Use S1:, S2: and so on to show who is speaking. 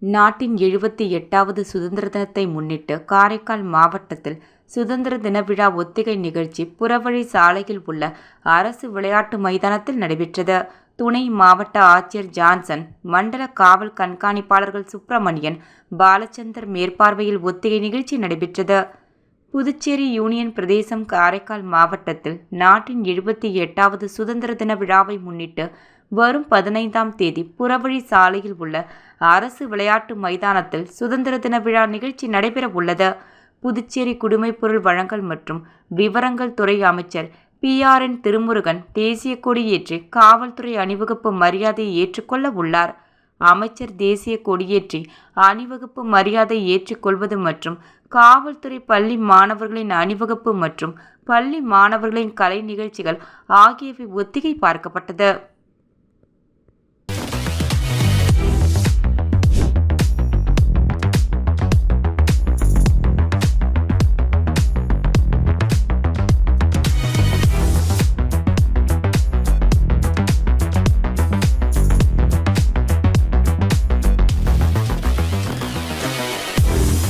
S1: நாட்டின் 78வது சுதந்திர தினத்தை முன்னிட்டு காரைக்கால் மாவட்டத்தில் சுதந்திர தின விழா ஒத்திகை நிகழ்ச்சி புறவழி சாலையில் உள்ள அரசு விளையாட்டு மைதானத்தில் நடைபெற்றது. துணை மாவட்ட ஆட்சியர் ஜான்சன், மண்டல காவல் கண்காணிப்பாளர்கள் சுப்பிரமணியன், பாலச்சந்தர் மேற்பார்வையில் ஒத்திகை நிகழ்ச்சி நடைபெற்றது. புதுச்சேரி யூனியன் பிரதேசம் காரைக்கால் மாவட்டத்தில் நாட்டின் 78வது சுதந்திர தின விழாவை முன்னிட்டு வரும் 15ஆம் தேதி புறவழி சாலையில் உள்ள அரசு விளையாட்டு மைதானத்தில் சுதந்திர தின விழா நிகழ்ச்சி நடைபெற உள்ளது. புதுச்சேரி குடிமைப்பொருள் வழங்கல் மற்றும் விவரங்கள் துறை அமைச்சர் PRN திருமுருகன் தேசிய கொடியேற்றி காவல்துறை அணிவகுப்பு மரியாதையை ஏற்றுக்கொள்ள உள்ளார். அமைச்சர் தேசிய கொடியேற்றி அணிவகுப்பு மரியாதை ஏற்றுக்கொள்வது மற்றும் காவல்துறை பள்ளி மாணவர்களின் அணிவகுப்பு மற்றும் பள்ளி மாணவர்களின் கலை நிகழ்ச்சிகள் ஆகியவை ஒத்திகை பார்க்கப்பட்டது.